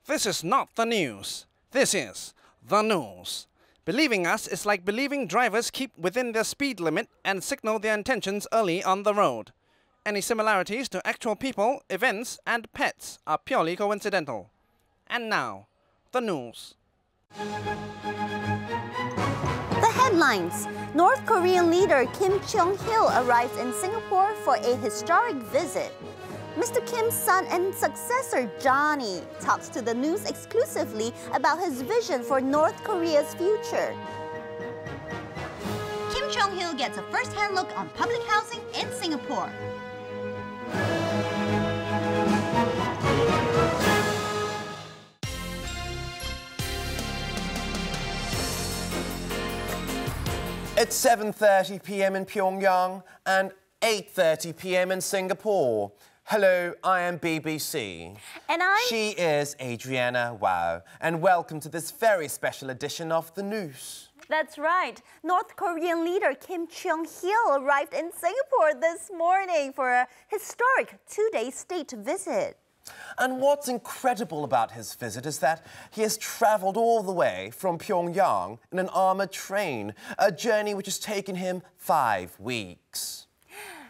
This is not the news. This is the news. Believing us is like believing drivers keep within their speed limit and signal their intentions early on the road. Any similarities to actual people, events, and pets are purely coincidental. And now, the news. The headlines. North Korean leader Kim Jong-il arrives in Singapore for a historic visit. Mr. Kim's son and successor, Johnny, talks to the news exclusively about his vision for North Korea's future. Kim Jong-il gets a first-hand look on public housing in Singapore. It's 7:30 p.m. in Pyongyang and 8:30 p.m. in Singapore. Hello, I am BBC. And She is Adrianna Wow, and welcome to this very special edition of The Noose. That's right. North Korean leader Kim Jong-il arrived in Singapore this morning for a historic two-day state visit. And what's incredible about his visit is that he has travelled all the way from Pyongyang in an armoured train, a journey which has taken him 5 weeks.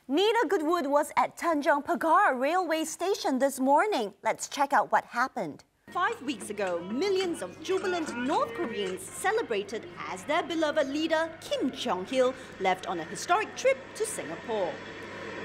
Nida Goodwood was at Tanjong Pagar railway station this morning. Let's check out what happened. 5 weeks ago, millions of jubilant North Koreans celebrated as their beloved leader Kim Jong-il left on a historic trip to Singapore.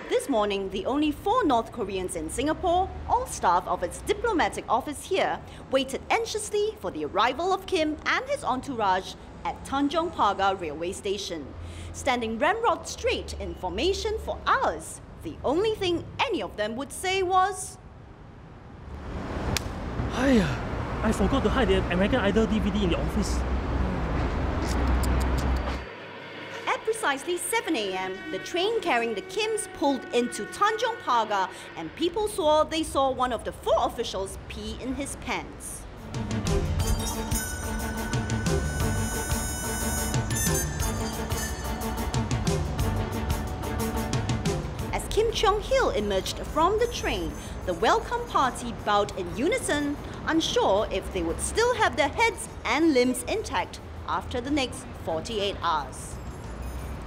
This morning, the only 4 North Koreans in Singapore, all staff of its diplomatic office here, waited anxiously for the arrival of Kim and his entourage at Tanjong Pagar railway station. Standing ramrod straight in formation for hours, the only thing any of them would say was, I forgot to hide the American Idol DVD in the office. At precisely 7 a.m., the train carrying the Kims pulled into Tanjong Pagar and people swore they saw one of the 4 officials pee in his pants. As Kim Jong-il emerged from the train, the welcome party bowed in unison, unsure if they would still have their heads and limbs intact after the next 48 hours.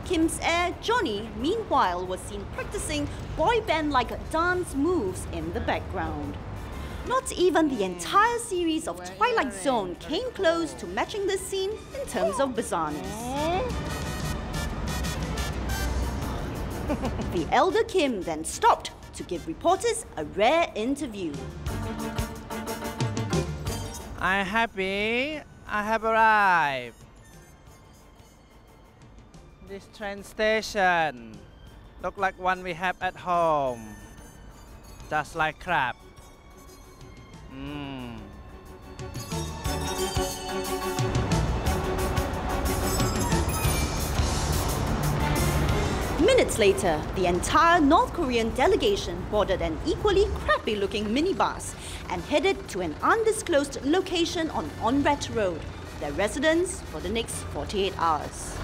Kim's heir, Johnny, meanwhile was seen practicing boy band-like dance moves in the background. Not even the entire series of Twilight Zone came close to matching this scene in terms of bizarreness. The elder Kim then stopped to give reporters a rare interview. I'm happy I have arrived. This train station look like one we have at home. Just like crap. Minutes later, the entire North Korean delegation boarded an equally crappy-looking minibus and headed to an undisclosed location on Onrat Road, their residence for the next 48 hours.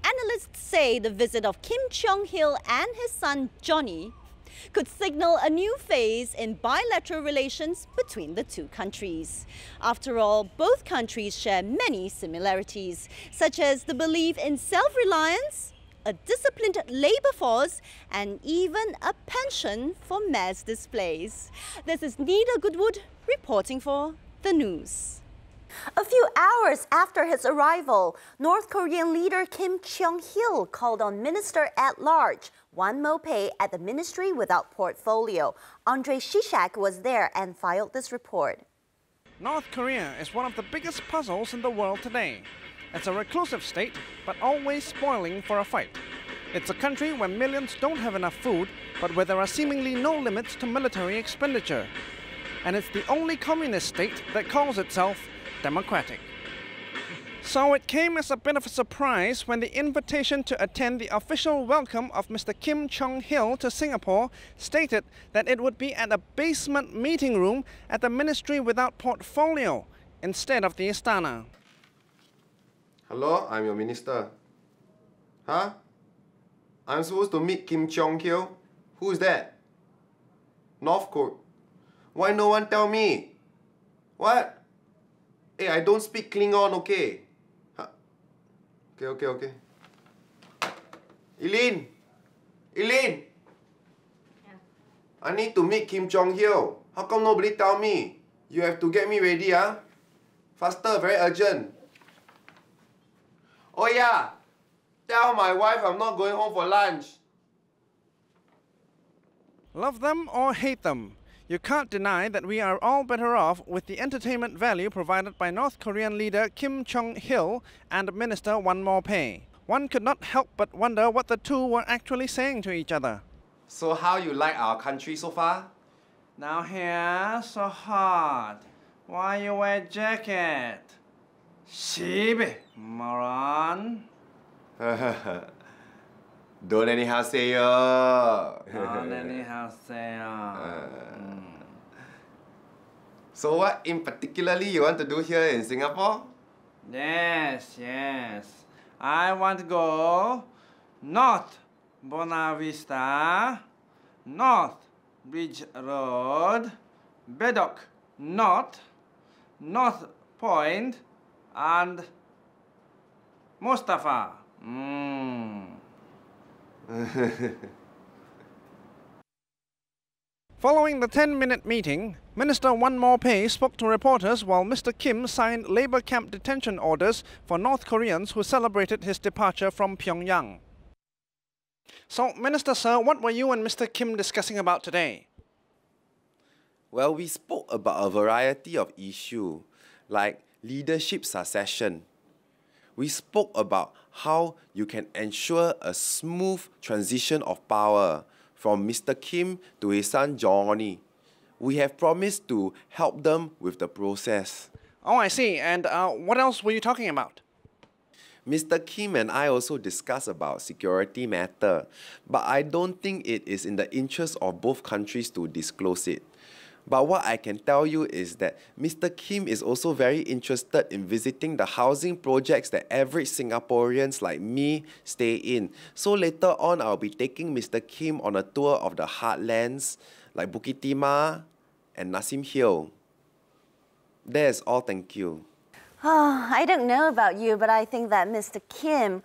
Analysts say the visit of Kim Jong-il and his son Johnny could signal a new phase in bilateral relations between the two countries. After all, both countries share many similarities, such as the belief in self-reliance, a disciplined labour force, and even a penchant for mass displays. This is Nida Goodwood reporting for The News. A few hours after his arrival, North Korean leader Kim Jong-il called on Minister at Large Wan Mo-pei at the Ministry Without Portfolio. Andre Chichak was there and filed this report. North Korea is one of the biggest puzzles in the world today. It's a reclusive state, but always spoiling for a fight. It's a country where millions don't have enough food, but where there are seemingly no limits to military expenditure. And it's the only communist state that calls itself democratic. So it came as a bit of a surprise when the invitation to attend the official welcome of Mr. Kim Jong-il to Singapore stated that it would be at a basement meeting room at the Ministry Without Portfolio instead of the Istana. Hello, I'm your minister. Huh? I'm supposed to meet Kim Jong Il. Who's that? North Korea. Why no one tell me? What? Hey, I don't speak Klingon, okay? Huh. Okay. Eileen! Eileen! Yeah. I need to meet Kim Jong Il. How come nobody tell me? You have to get me ready, huh? Faster, very urgent. Oh yeah! Tell my wife I'm not going home for lunch. Love them or hate them, you can't deny that we are all better off with the entertainment value provided by North Korean leader Kim Jong-il and Minister Wan Mo-pei. One could not help but wonder what the two were actually saying to each other. So how you like our country so far? Now here, so hot. Why you wear jacket? Shabby, moron. Don't anyhow say yo. Don't anyhow say So what in particularly you want to do here in Singapore? Yes. I want to go North Buona Vista, North Bridge Road, Bedok North, North Point, and Mustafa. Following the 10-minute meeting, Minister Wan Mo-pei spoke to reporters while Mr. Kim signed labor camp detention orders for North Koreans who celebrated his departure from Pyongyang. So, Minister Sir, what were you and Mr. Kim discussing about today? Well, we spoke about a variety of issues like leadership succession. We spoke about how you can ensure a smooth transition of power from Mr. Kim to his son Johnny. We have promised to help them with the process. Oh, I see. And what else were you talking about? Mr. Kim and I also discussed about security matter, but I don't think it is in the interest of both countries to disclose it. But what I can tell you is that Mr. Kim is also very interested in visiting the housing projects that average Singaporeans like me stay in. So later on, I'll be taking Mr. Kim on a tour of the heartlands like Bukit Timah and Nassim Hill. That is all, thank you. Oh, I don't know about you, but I think that Mr. Kim,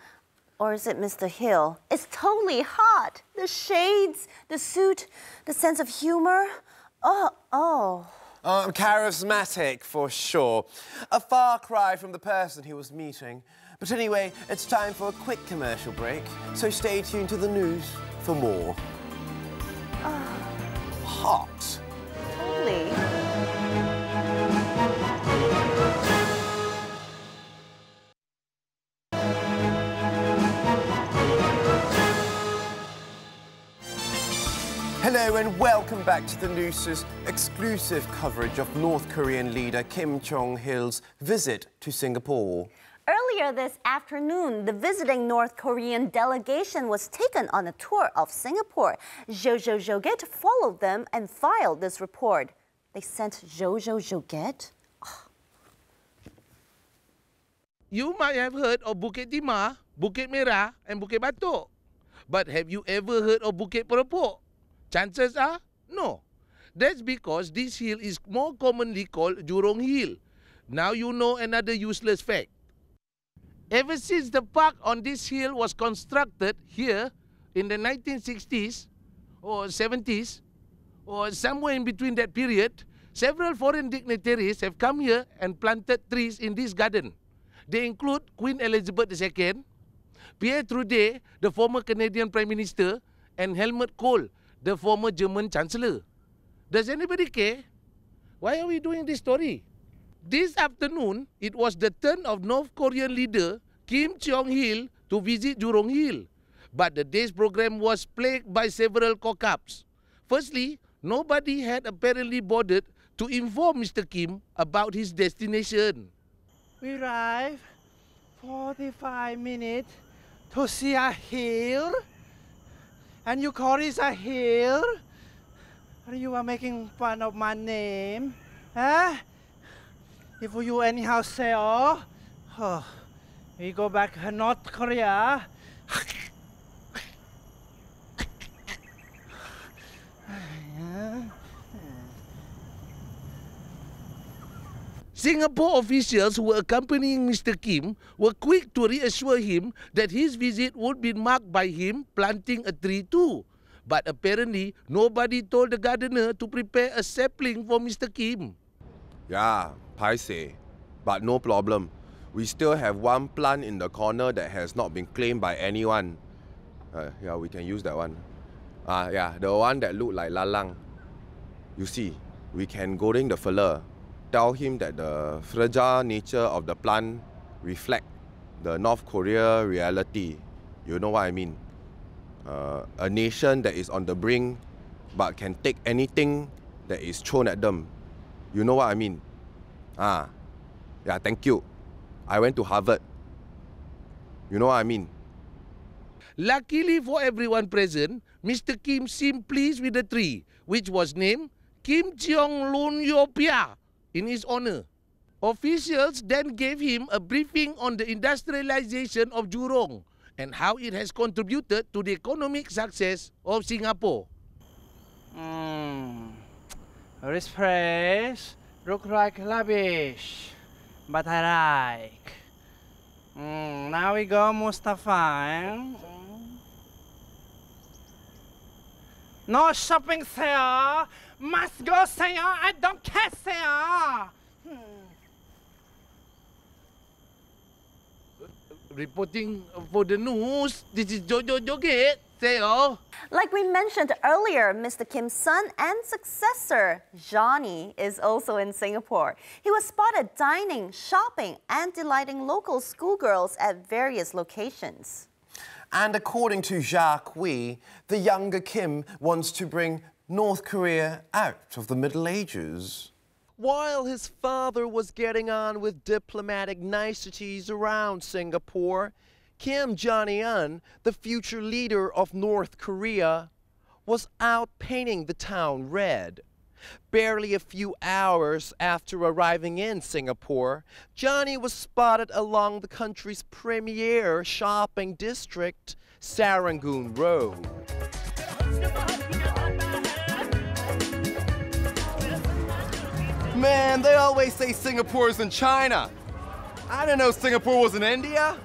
or is it Mr. Hill, is totally hot. The shades, the suit, the sense of humor. Oh. Charismatic, for sure. A far cry from the person he was meeting. But anyway, it's time for a quick commercial break, so stay tuned to the news for more. Hot. Totally. Hello and welcome back to the Noose's exclusive coverage of North Korean leader Kim Jong-il's visit to Singapore. Earlier this afternoon, the visiting North Korean delegation was taken on a tour of Singapore. Jojo Joget followed them and filed this report. They sent Jojo Joget? You might have heard of Bukit Timah, Bukit Merah and Bukit Batok. But have you ever heard of Bukit Perepok? Chances are, no. That's because this hill is more commonly called Jurong Hill. Now you know another useless fact. Ever since the park on this hill was constructed here in the 1960s or 70s or somewhere in between that period, several foreign dignitaries have come here and planted trees in this garden. They include Queen Elizabeth II, Pierre Trudeau, the former Canadian Prime Minister, and Helmut Kohl, the former German Chancellor. Does anybody care? Why are we doing this story? This afternoon, it was the turn of North Korean leader Kim Jong-il to visit Jurong Hill. But the day's program was plagued by several cock-ups. Firstly, nobody had apparently bothered to inform Mr. Kim about his destination. We arrived 45 minutes to see a hill. And you call this a hill? You are making fun of my name? Huh? If you anyhow say, we go back to North Korea. Singapore officials who were accompanying Mr. Kim were quick to reassure him that his visit would be marked by him planting a tree too. But apparently, nobody told the gardener to prepare a sapling for Mr. Kim. Yeah, paise. But no problem. We still have one plant in the corner that has not been claimed by anyone. Yeah, we can use that one. Yeah, the one that looked like lalang. You see, we can go ring the fella. Tell him that the fragile nature of the plant reflect the North Korea reality. You know what I mean? A nation that is on the brink but can take anything that is thrown at them. You know what I mean? Yeah, thank you. I went to Harvard. You know what I mean? Luckily for everyone present, Mr. Kim seemed pleased with the tree, which was named Kim Cheong Lun Yo Pia in his honor. Officials then gave him a briefing on the industrialization of Jurong and how it has contributed to the economic success of Singapore. This place looks like rubbish, but I like. Now we go, Mustafa. No shopping sale. Must go sale. I don't care sale. Reporting for the news, this is Jojo Joget. Like we mentioned earlier, Mr. Kim's son and successor, Johnny, is also in Singapore. He was spotted dining, shopping, and delighting local schoolgirls at various locations. And according to Jacques Ooi, the younger Kim wants to bring North Korea out of the Middle Ages. While his father was getting on with diplomatic niceties around Singapore, Kim Jong-un, the future leader of North Korea, was out painting the town red. Barely a few hours after arriving in Singapore, Johnny was spotted along the country's premier shopping district, Serangoon Road. Man, they always say Singapore's in China. I didn't know Singapore was in India.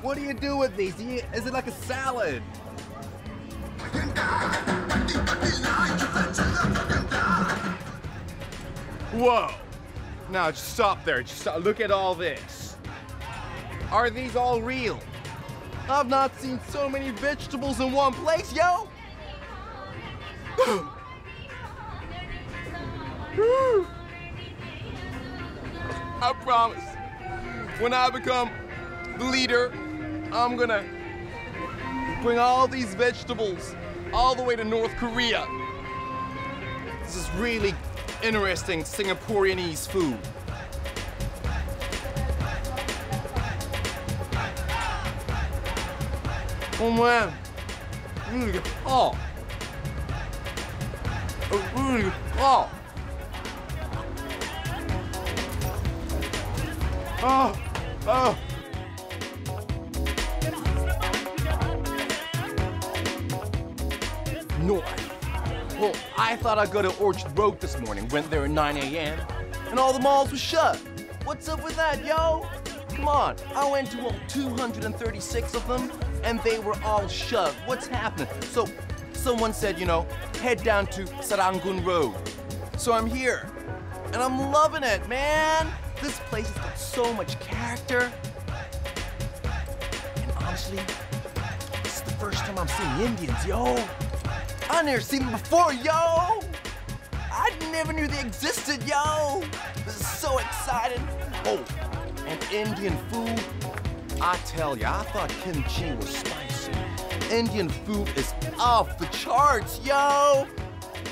What do you do with these? Is it like a salad? Whoa! Now just stop there. Just stop. Look at all this. Are these all real? I've not seen so many vegetables in one place, yo! I promise, when I become the leader, I'm gonna bring all these vegetables all the way to North Korea. This is really interesting Singaporeanese food. Oh man, really hot. Really hot. Oh. No, well, I thought I'd go to Orchard Road this morning. Went there at 9 a.m. and all the malls were shut. What's up with that, yo? Come on, I went to all 236 of them and they were all shut. What's happening? So someone said, you know, head down to Serangoon Road. So I'm here and I'm loving it, man. This place has got so much character. And honestly, this is the first time I'm seeing Indians, yo. I never seen them before, yo. I never knew they existed, yo. This is so exciting. Oh, and Indian food. I tell ya, I thought kimchi was spicy. Indian food is off the charts, yo.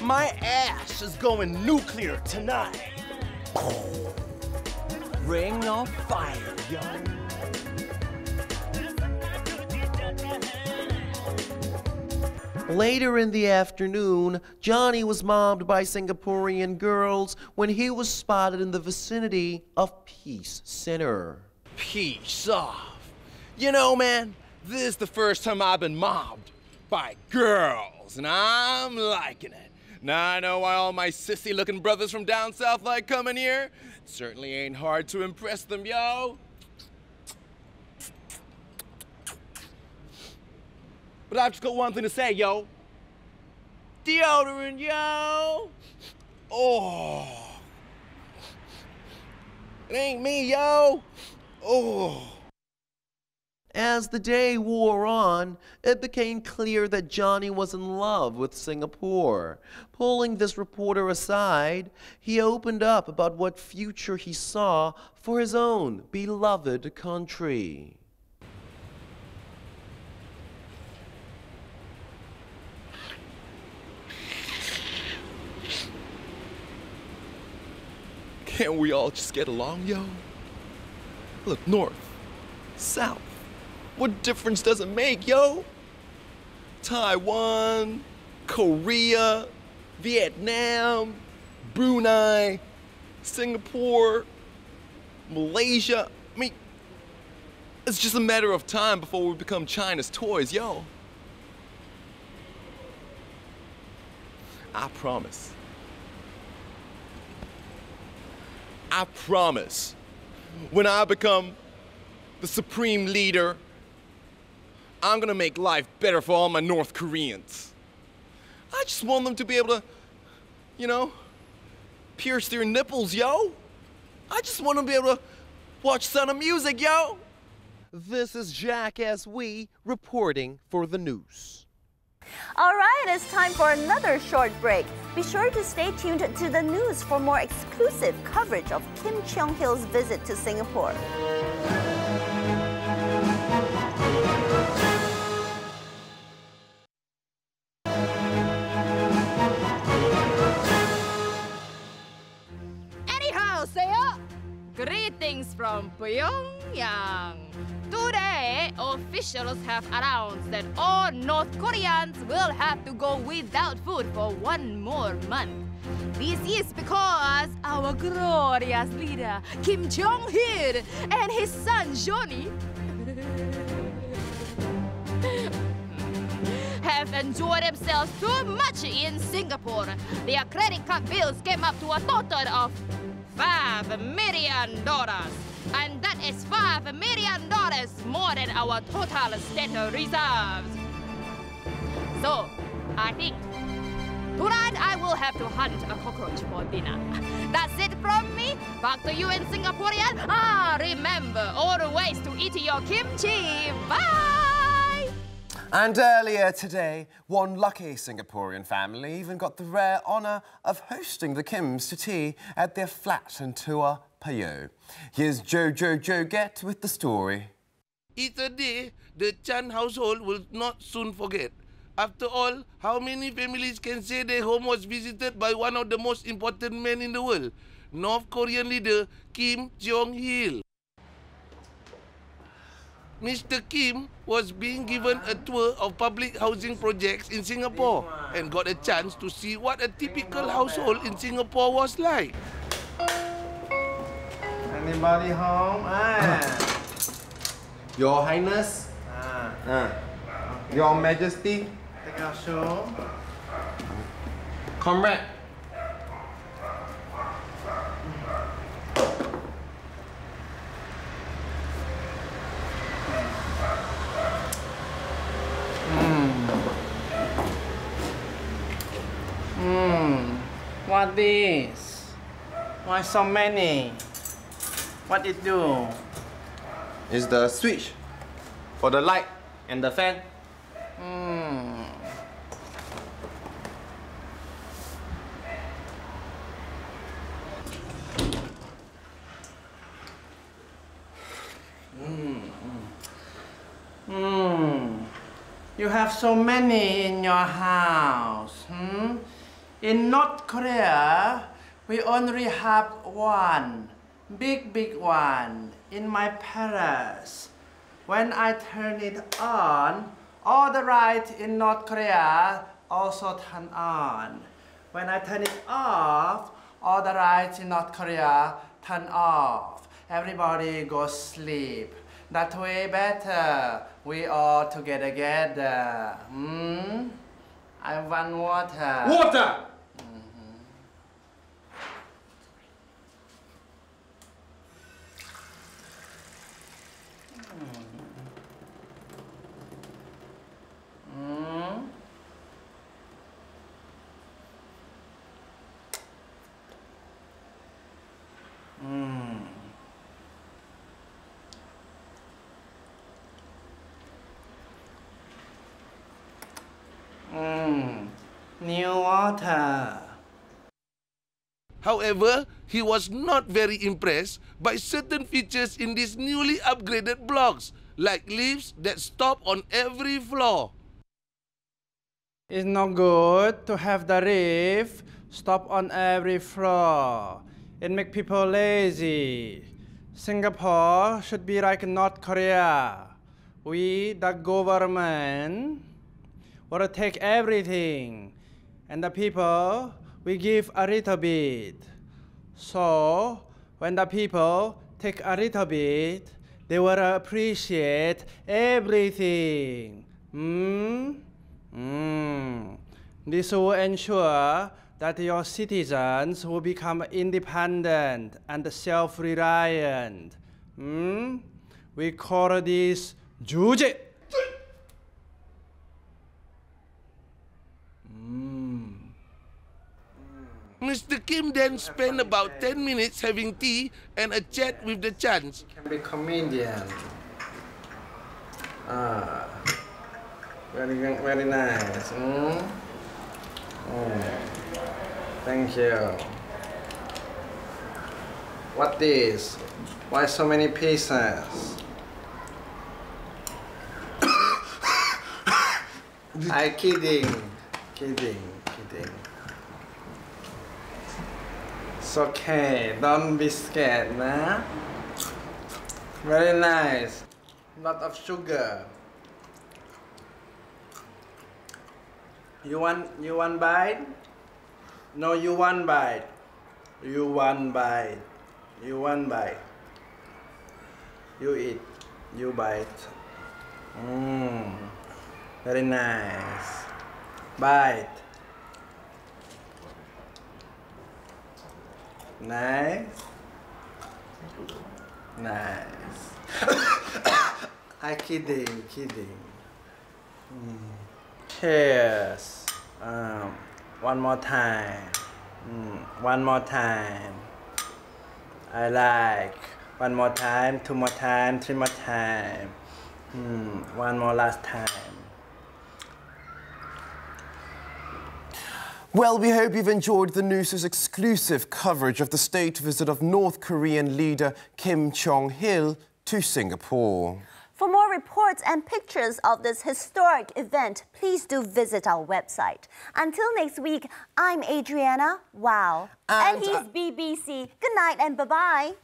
My ass is going nuclear tonight. Ring of fire, yo. Later in the afternoon, Johnny was mobbed by Singaporean girls when he was spotted in the vicinity of Peace Center. Peace off. You know, man, this is the first time I've been mobbed by girls, and I'm liking it. Now I know why all my sissy-looking brothers from down south like coming here. It certainly ain't hard to impress them, yo. But I've just got one thing to say, yo. Deodorant, yo. Oh. It ain't me, yo. Oh. As the day wore on, it became clear that Johnny was in love with Singapore. Pulling this reporter aside, he opened up about what future he saw for his own beloved country. Can't we all just get along, yo? Look, north, south, what difference does it make, yo? Taiwan, Korea, Vietnam, Brunei, Singapore, Malaysia. I mean, it's just a matter of time before we become China's toys, yo. I promise. I promise, when I become the supreme leader, I'm gonna make life better for all my North Koreans. I just want them to be able to, you know, pierce their nipples, yo. I just want them to be able to watch Sound of Music, yo. This is Jacques Ooi reporting for the news. All right, it's time for another short break. Be sure to stay tuned to the news for more exclusive coverage of Kim Chong Hill's visit to Singapore. Anyhow, Saya, greetings from Pyongyang. Today, officials have announced that all North Koreans will have to go without food for 1 more month. This is because our glorious leader, Kim Jong-il, and his son, Johnny, have enjoyed themselves too much in Singapore. Their credit card bills came up to a total of $5 million. And that is $5 million more than our total state reserves. So, I think tonight I will have to hunt a cockroach for dinner. That's it from me. Back to you in Singaporean. Remember always to eat your kimchi. Bye! And earlier today, one lucky Singaporean family even got the rare honour of hosting the Kims to tea at their flat in Tua Payoh. Here's Jojo Joget with the story. It's a day the Chan household will not soon forget. After all, how many families can say their home was visited by one of the most important men in the world, North Korean leader Kim Jong-il? Mr. Kim was being given a tour of public housing projects in Singapore and got a chance to see what a typical household in Singapore was like. Anybody home? Your Highness, Your Majesty, Take our show. Comrade. What this? Why so many? What it do? Is the switch for the light and the fan. You have so many in your house. In North Korea, we only have one, big one, in my palace. When I turn it on, all the lights in North Korea also turn on. When I turn it off, all the lights in North Korea turn off. Everybody goes sleep. That way better. We all together. I want water. Water! New water. However, he was not very impressed by certain features in these newly upgraded blocks, like lifts that stop on every floor. It's not good to have the lift stop on every floor. It makes people lazy. Singapore should be like North Korea. We, the government, want to take everything, and the people, we give a little bit. So, when the people take a little bit, they will appreciate everything. This will ensure that your citizens will become independent and self-reliant. We call this Joget. Mr. Kim then spent about 10 minutes having tea and a chat with the chants. Can be comedian. Very nice. Thank you. What is? Why so many pieces? I kidding. It's okay. Don't be scared, nah. Very nice. Lot of sugar. You want bite? No, you want bite. You want bite. You want bite. You eat. You bite. Very nice. Bite. Nice. I kidding. Cheers. One more time. One more time. I like. One more time, two more time, three more time. One more last time. Well, we hope you've enjoyed the Noose's exclusive coverage of the state visit of North Korean leader Kim Jong-il to Singapore. For more reports and pictures of this historic event, please do visit our website. Until next week, I'm Adrianna Wow. And he's BBC. Good night and bye-bye.